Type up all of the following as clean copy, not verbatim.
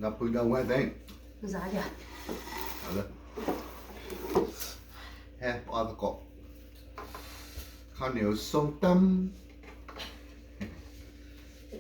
นับปืนเอาไว้เต้ง giá nhỉ เอาเลยแฮ่ปอตะกบข้าวเหนียวส้มตำ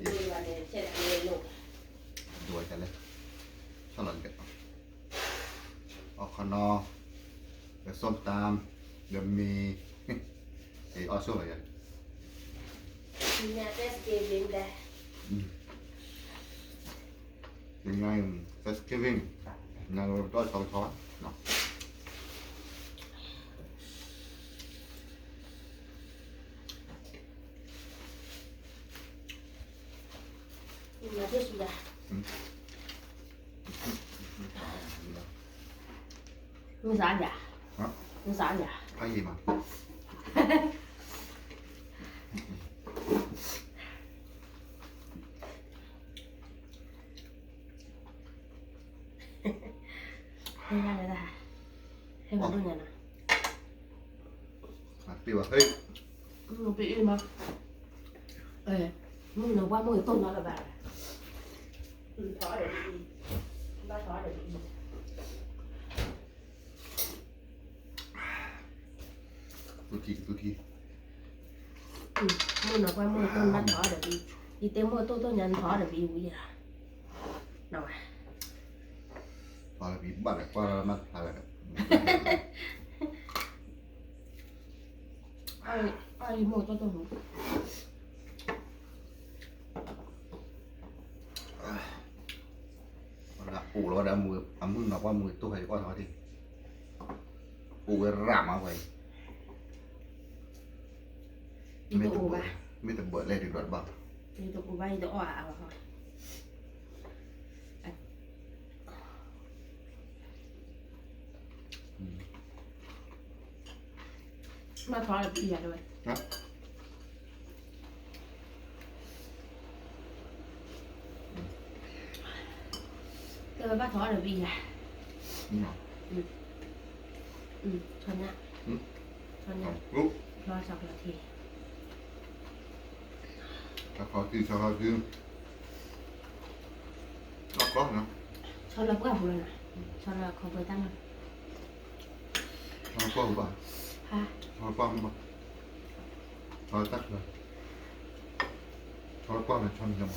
đi vào để xe lại lên lục ด้วยกันเลยสลัดกันออกข้างนอกเดี๋ยวส้มตำเดี๋ยวมีไอ้ออโซ่อะไรกัน nhà test kia bên đây ยังไง Thanksgiving งานเราต้อง2 ช้อนเนาะ nhà test sudah มึงสารอย่า ฮะ มึงสารอย่า ใครยิงมา ให้ได้เลยได้ให้มาดูเนี่ยนะ ปีว่าเฮ้ย มึงไปอีมามึงนึกว่ามึงต้นอะไรแบบท้อเดี๋ยวดีบ้าท้อเดี๋ยวดี ทุกที มึงนึกว่ามึงต้นบ้าท้อเดี๋ยวดีดีเต็มมือต้นยันท้อเดี๋ยวดีวิ่งละหน่อย พอแล้วปีบ้านก็มาอะไรกัน ai mua cho tôi một ละปูแล้วก็มือเอามือหนักว่ามือตู้ใครก็ทำทีปูก็ร่ามเอาไว้ đi tụ ba ไม่แต่เบิดเลยดีกว่าบ้าง đi tụ ba đi tụ ỏ vào thôi mà thoa là bị rồi นะ cái bác thoa là bị rồi นี่หรอ thân nhá thân nhá รู้ thoa sọc là thì ถ้าเขาที่ชอบคือก็กล้องเนาะ cho là bữa học rồi nè cho là không phải tăng rồi ชอบกล้องป่ะ ha ชอบกล้องป่ะชอบตัดเลยชอบกล้องเลยชอบยัง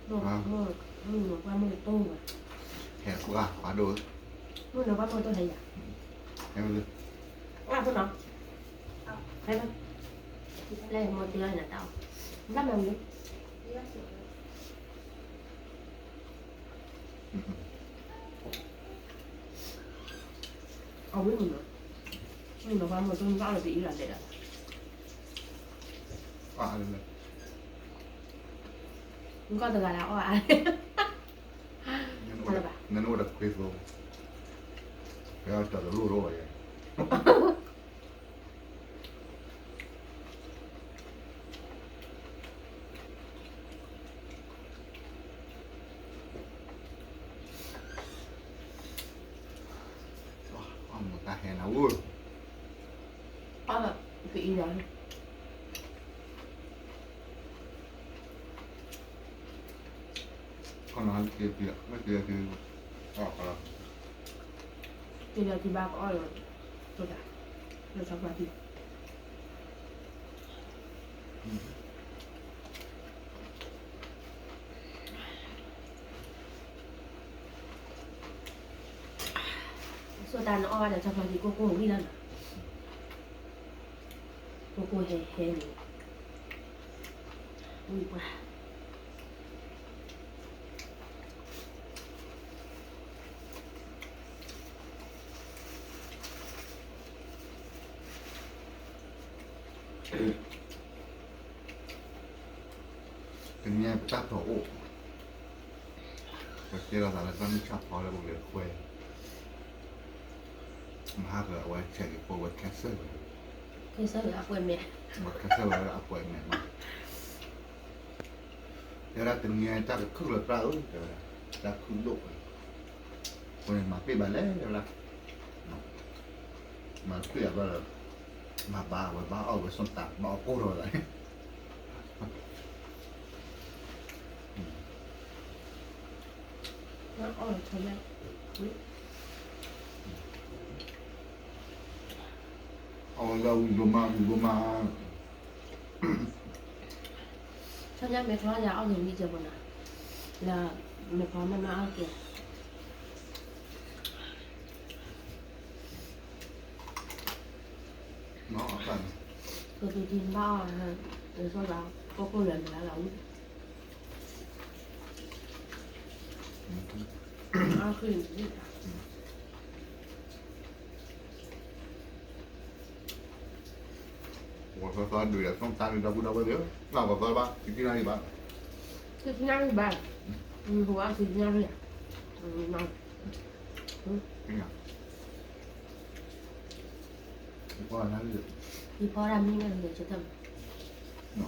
được mưa mưa qua mưa tô rồi แขกว่าปลาดู mưa nó qua mưa tôi thấy à ให้มันเลย à tôi nói thấy không đây là một đứa là tao lắm làm đi ông biết mình rồi mình nó qua mưa tôi bao là bị là để là ปลาเลย con từ gà lão à งั้นว่าดับเคยโฟล์ไปเอาจัดรูโร่เลยว้าวมันตาแหนะวู้ có là bị rồi ก็นอนเกลียไม่เกลียคือออกแล้ว thì giờ thì ba có rồi tôi đã rồi xong rồi thì số tàn nó o để xong rồi thì cô ngủ đi lên cô hề hề đi ui quá ถึงเนี้ยจับตัวโอ้เมื่อกี้เราสารตั้งจับพอแล้วบอกเลยคุยมาหาเอาไว้เช็คอีกโปรวัดแคสเซิล cái sao là quên mẹ วัดแคสเซิลแล้วเอาไว้แม่มาเดี๋ยวเราถึงเนี้ยจับครึ่งละปลาเดี๋ยวจับครึ่งดุคนมาปีบาเล่เดี๋ยวละมาเปลี่ยนว่ามาบ้าไว้บ้าเอาไว้ส้นตัดบ้าโก้อะไร ทำไม เราอยู่มา ถ้ายังไม่พออย่าเอาอย่างนี้เจอบนะแล้วไม่พอมันมาเอาเกี่ยว เนาะกัน คือดูดินบ้าฮะหรือ说เราก็คนเหลือเราเอาขึ้นนี่ qualcosa lui da lontano da Buda vedere no qualcosa che ti arriva คือที่นั่งบ้านหัวคือที่นั่งเลยนอน vinga e poi analizza ที่พ่อทำนี่มันเดี๋ยวจะท no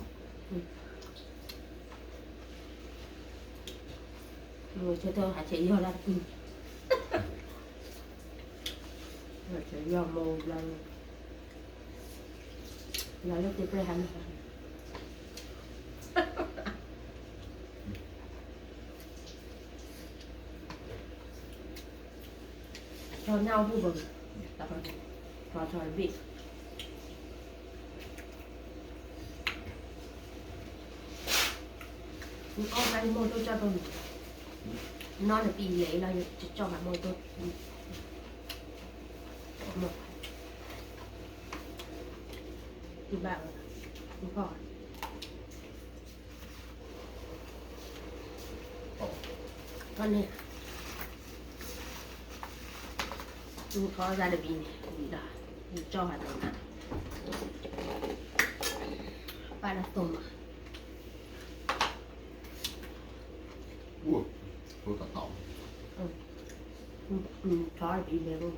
ำจะทำหาเฉยยอดละกินหาเฉยยอดโมเราเลือกจะไปทำชอบเน่าผู้บ่นแต่พอชอบบิ๊กเอาไปโมโต้จะเป็นนอนในปีเลยเราจะจอดโมโต้หมดดูแบบดูก่อนก็เนี่ยดูเขาจะได้บินดีละดูจอดตรงนั้นปลาละตุ่ม tôi cả tàu Có là bị về luôn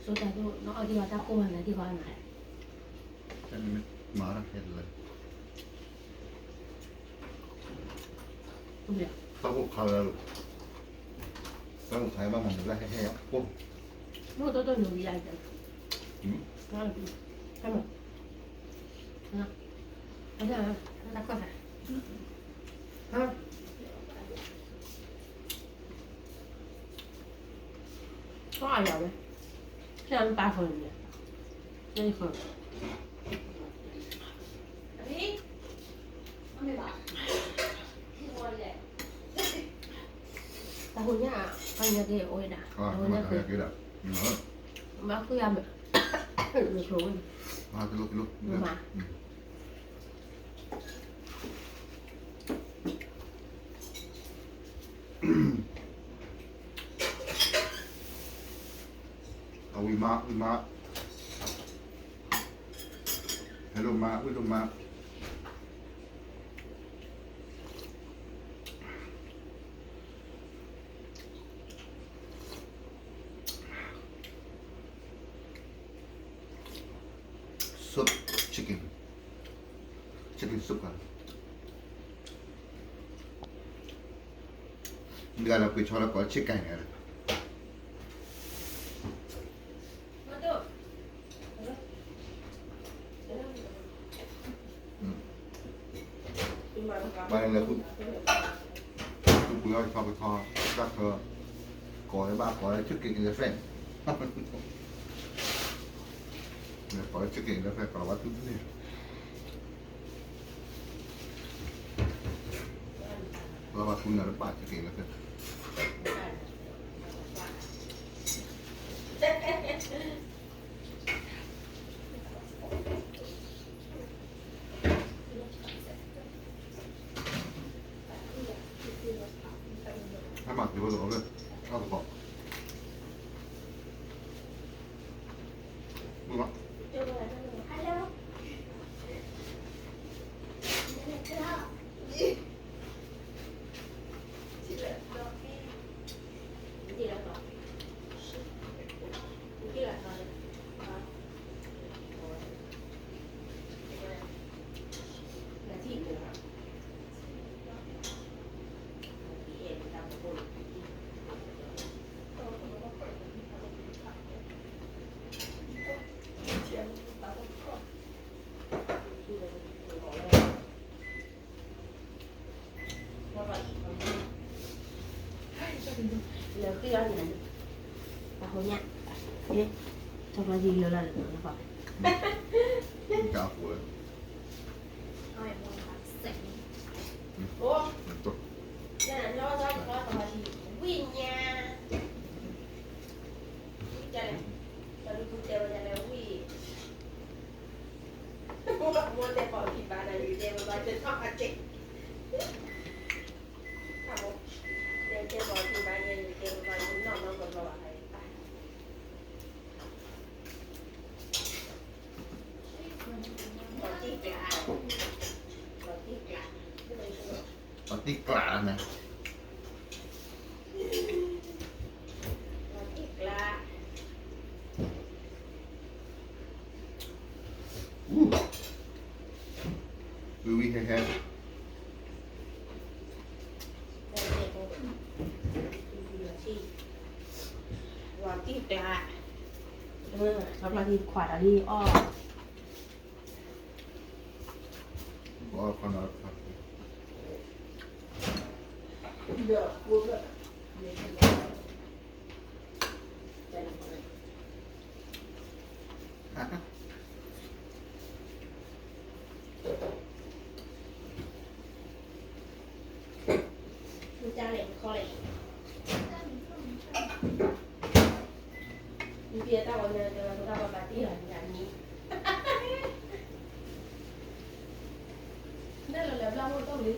số tài nó ở đi vào ta cô hàng này đi vào này cho nên mở ra hết rồi không được tao cũng khờ rồi tao cũng thấy ba mình được ra hay á cô nó tôi nhiều bị dài rồi nó là bị cái mà nó là nó đã có phải ha có ai vào đây cái ăn ba phần nhỉ đây phần tahunya banyak dia oi dah tahunya kayak gitu mà aku yang được rồi kilo nhưng mà Wima hello ma soup chicken soup kan enggak ada picola kok chicken ya Bạn là tôi bữa cho cái kho các có cái ba có trước kia cái phèn có trước kia cái phèn có bắt chút gì lo bắt kun là nó bắt trước kia cái phèn hai mặt thì bao giờ nó lên cao được bỏ đúng không Giờ cái đó này bà hồi nhá thế trong đó gì là được nó bảo กาหัวเลย เอาอย่างนี้ค่ะเสร็จ ô ตัว cái này nó còn là gì quy nha cái này tao đi cùng theo nhà này quy mua để bỏ thịt bà này đi đem vào trên thóc ăn chết không đem trên bỏ thịt bà này đi đem vào trên nòng nó còn vào này bỏ thịt gà bỏ thịt gà cái này không được ปาร์ตี้กลานะ bỏ thịt gà วิวิแฮ่ đây này cô là chi bỏ thịt gà sắp là thịt khoả đi o ๆว่าคนละครับ được cuốn rồi đây là mọi người อ่ะ Mình cha này kho này Đi kia tao còn tao còn bà tí ở nhà nhí Đây là lẹp long không tao lý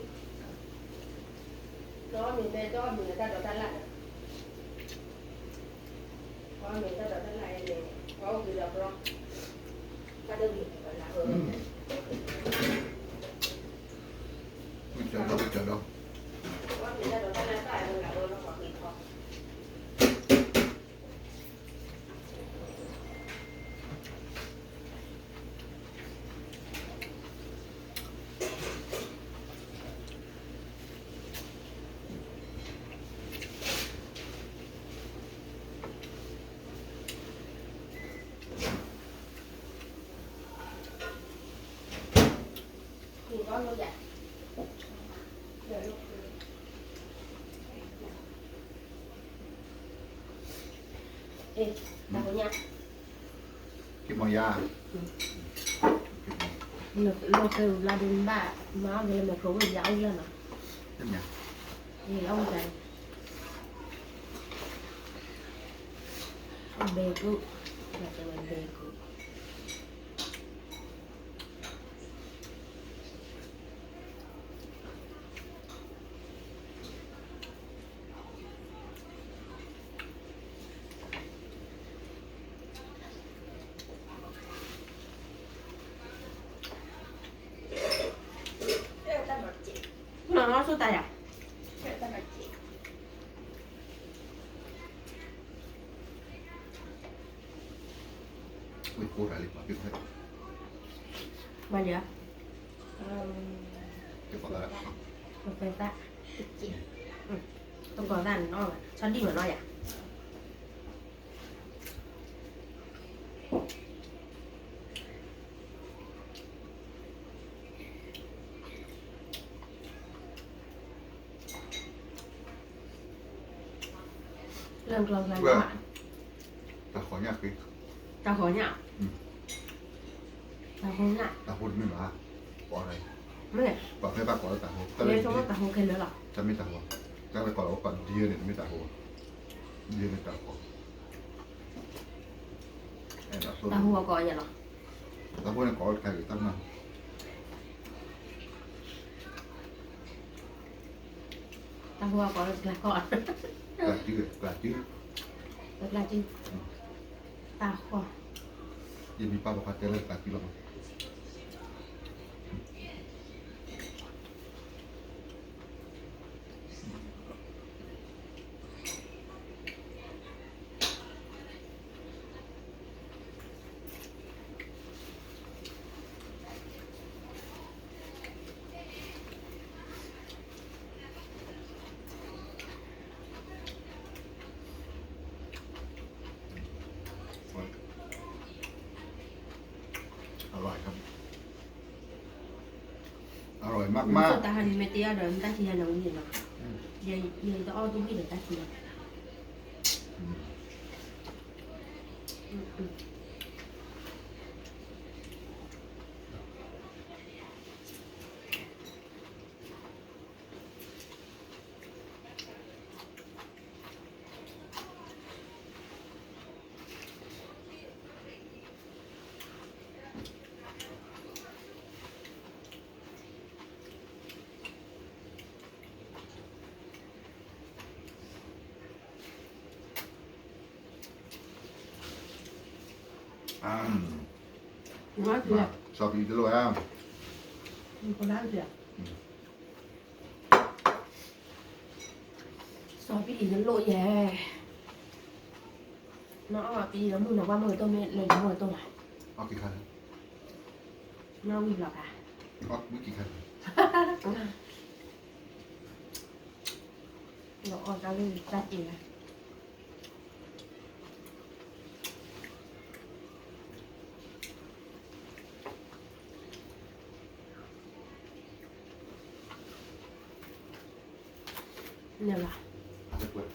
Đó mình về cho mình người ta đổ tan lại Có mình ta đổ tan lại để có người đọc rồi Ta đơn vị gọi là ở ไม่เจอเราไม่เจอเรา Có người ta đổ tan lại tại mình là ở nó có thịt không 你刚有点，ê, tao có nha. คิดมายา Lo kêu là đừng bà, má về mà khổ về dạo ra nè. เช่นไง Thì ông này, ông bê cứ, là cho mình bê cứ. Nó số tay à? อุ้ยโคตรอะไรมาพี่เพื่อน Mà gì ạ? เก็บก่อนแล้ว Một cái tạ. Không có dàn nó mà, cho đi mà nói à? Lần lần lần các bạn แต่ขอเนี่ยคือ Tao khó nhạo Ừ. Tao khó nhạo ตาพูดไม่มาบอกอะไร Mẹ บอกให้ป้าก่อนแล้วตาหัวก็เลย Nếu trong đó tao không khen nữa là จะไม่ตาหัวก็ไปก่อนแล้วก่อนยืนเนี่ยไม่ตาหัวยืนในตาหัวไอ้เราตัว Tao hùa gọi vậy là ตาพูดเนี่ยขอใครอีกตั้งนาน Tao hùa gọi là gọi กลาจื้อกลาจื้อ Thật là chứ Tao khó ยังมีป้าบอกว่าจะเลิกกลาจื้อแล้วมั้ง อร่อยครับ อร่อยมาก Sao ta hành mẹ tía rồi ta chỉ là nấu gì mà Vậy tao ôi tôi biết được ta chỉ là nói chuyện so đi tới rồi à con nói chuyện so cái gì nó lội về nó bây giờ mưa nó qua mưa tôi mới lấy mưa tôi này เอากี่คัน nó bị lọc à เอาไม่กี่คัน nó ở ra lên ra chị này nhiều là เอาจะเปิด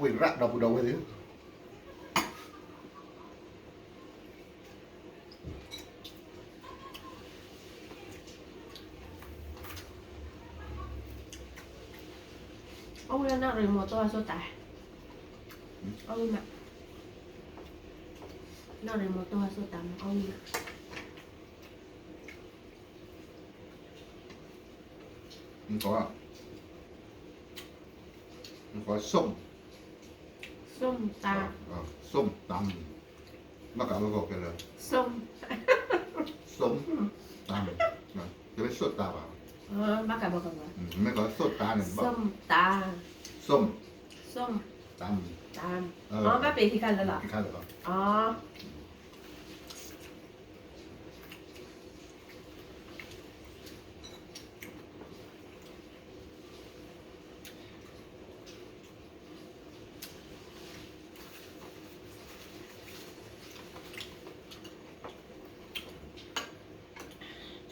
วิระเราพูดเอาไว้ดิ ông lên nào rồi một tôi số tài ông mà nào rồi một tôi số tám ông mà มันขอส้ม ส้มตา ส้มตำมะกะมะกอกกันเลย ส้ม ส้มตำนะจะไม่สดตาเปล่า bác cả bác cả bác ไม่ก็สดตาหนึ่งบอก ส้มตา ส้ม ส้ม ต ตาม ำ อ๋อแม่ปีที่กันแล้วเหรอ กี่คันหรือเปล่า อ๋อ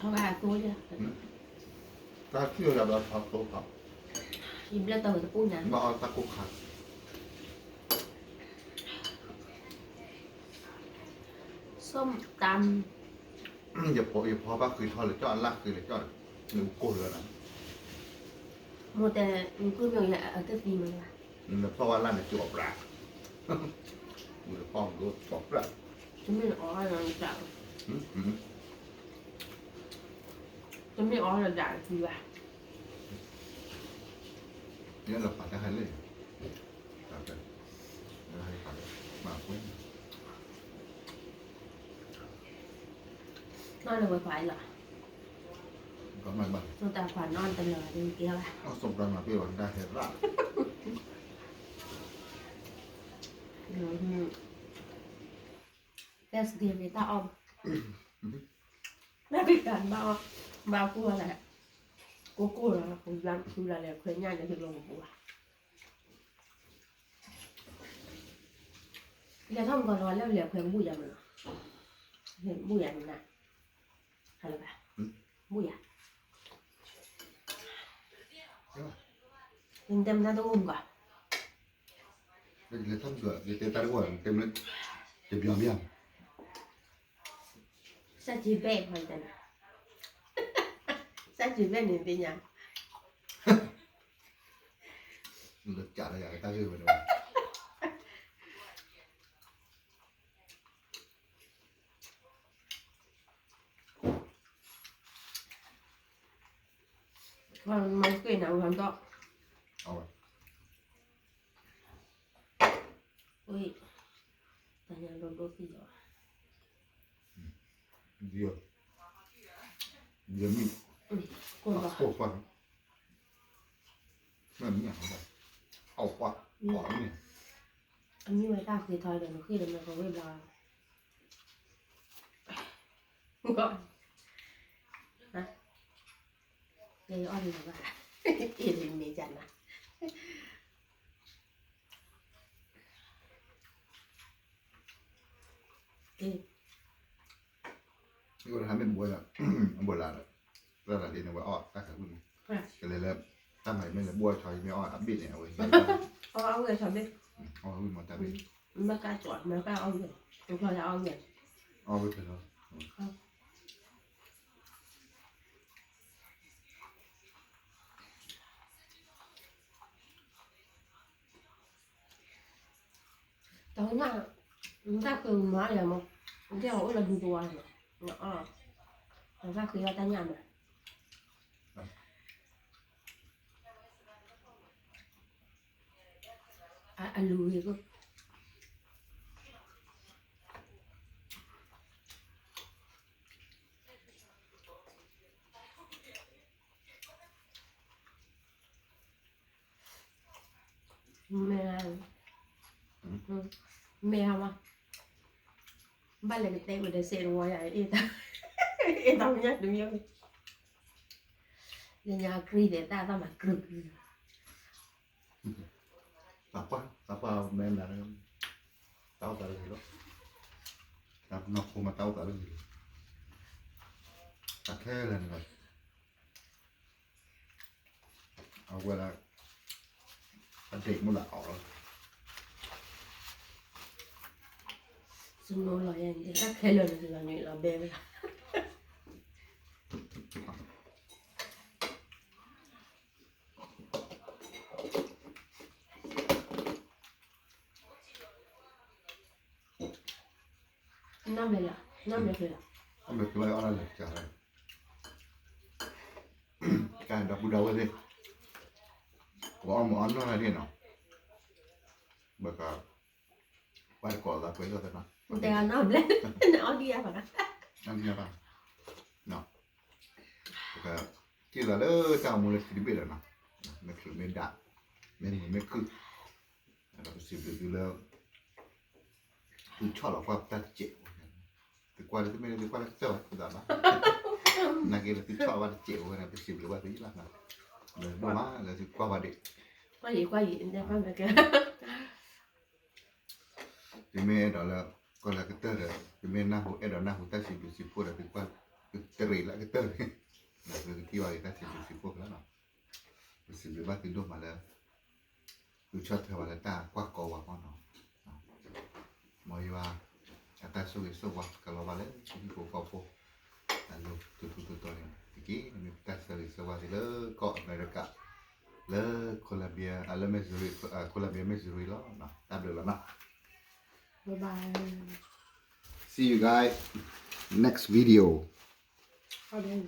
ชอบอะไรตัวจ้ะ ถ้าเชื่อเราทำโต๊ะครับ ยิ้มแล้วเติมตะปูนั้น มาเอาตะกุกขัด ส้มต อย่าพอว่าคือทอดหรือจอดลักคือหรือจอดหรือโกเหลือนะ ำมัวแต่มันก็ยังเอาแต่ตีมันว่ะ เพราะว่าร้านเนี่ยจบละมือป้องรู้จบละ ฉันไม่อ๋ออะไรจัง อืมอืม ฉันไม่อ๋ออะไรจังคือว่ะ เนี่ยเราผัดได้ให้เลยผัดได้ให้ผัดมาเว้ย นอนเลยไฟเหรอ ก็ไม่บ้าง ตัวตาขวานนอนตลอดดูเกี้ยวอ่ะ เอาส่งตรงมาพี่วันได้เห็นละ แต่สเดียร์ตาออมแม่พิการบ้าบ้ากูอะไรกูแล้วคุณอะไรเคยงานจะถึงลงกูอ่ะจะท่องก่อนนอนแล้วเหลียวเคยบุยมันเห็นบุยมันนะอะไรแบบบุยเต็มหน้าต้องอุ้มก่อน เดี๋ยวทำเกิดเดี๋ยวตาดีกว่าเต็มเลยจะเบี้ยเบี้ย sa chỉ về hoàn toàn sa chỉ về niềm tin nhỉ มันจะจัดอะไรอย่างตาคือมันว่า còn mấy cái nào hoàn toàn เอาไป ui tại nhà đồ đôi khi rồi เดี๋ยวมี cô bảo โอ้ฟังนั่นเนี่ยเอาควักขอเนี่ย anh như vậy ta thì thôi được khi mình có cái bò gọi hả đây on rồi bà yên mình mẹ chặt à ก็ทำเป็นบัวละบัวลาละแล้วหลังจากนั้นว่าอ้อตั้งแต่คุณ Nè, ก็เลยเริ่มตั้งใหม่ไม่เลยบัวชอยไม่อ้ออับบิดเนี่ยเว้ย áo người sao biết อ้อวิ่งมาตาบิด mà cá chọn mà cá áo người tôi cho là áo người อ้อไปเถอะ tối nào chúng ta thường nói là một cái ổ là đùa đùa nhỏ chúng ta khi ta nhầm anh lùi cơ mẹ mẹ mà ba lần cái tay mình để xe ngoài này yên tâm nhá đừng nhớ nhà kri để ta mà cực Tapa men là tao tại gì đó tao nó không mà tao tại gì ta thế lên rồiเอาเวลาเด็กมันละออกแล้ว Sung nô là em thì các thế lần là như là bê với năm này là năm này là เอาแบบไรเอาอะไรจ่ายการดับบูดาวเลยว่าเอาหมอนนั่นอะไรเนาะแบบก็ไปก่อนละไปก็ได้นะ แต่น้ำเล่นnó đi à phải นั่นใช่ป่ะเนาะก็ที่ละเจ้ามูลนิธิเบียร์นะไม่คือไม่ดับไม่คือเราไปสืบดูแล้วคือชอบเราความตัดเจ็บแต่กว่าจะไม่ได้กว่าจะเจ้าคุณดาบ้านักเรียนคือชอบว่าเจ็บนะไปสืบหรือว่าไปยี่ห้อนะเลยบ้าเลยคือกว่าเด็ก qua gì em phải về kia ที่แม่ดอลแล้วก็แล้วก็เตอร์เลยที่แม่หน้าหูดอลหน้าหูตาสิบพูดอะไรกว่าเตอร์อีกแล้วก็เตอร์นั่นคือที่ว่าตาสิบพูดแล้วเนาะสิบหรือว่าคือดูมาแล้วคือชอบเทวดาตากว่าโกว่าพ่อเนาะมอยว่าตาสุริสวัสดิ์ก็เราว่าแล้วที่กูก็พบนั่นลูกตัวตัวนี้ตะกี้มีตาสุริสวัสดิ์เลยเกาะอเมริกาเลยโคลัมเบียอะไรไม่สุริโคลัมเบียไม่สุริแล้วเนาะตามเดิมแล้วเนาะ bye bye See you guys next video. ở đây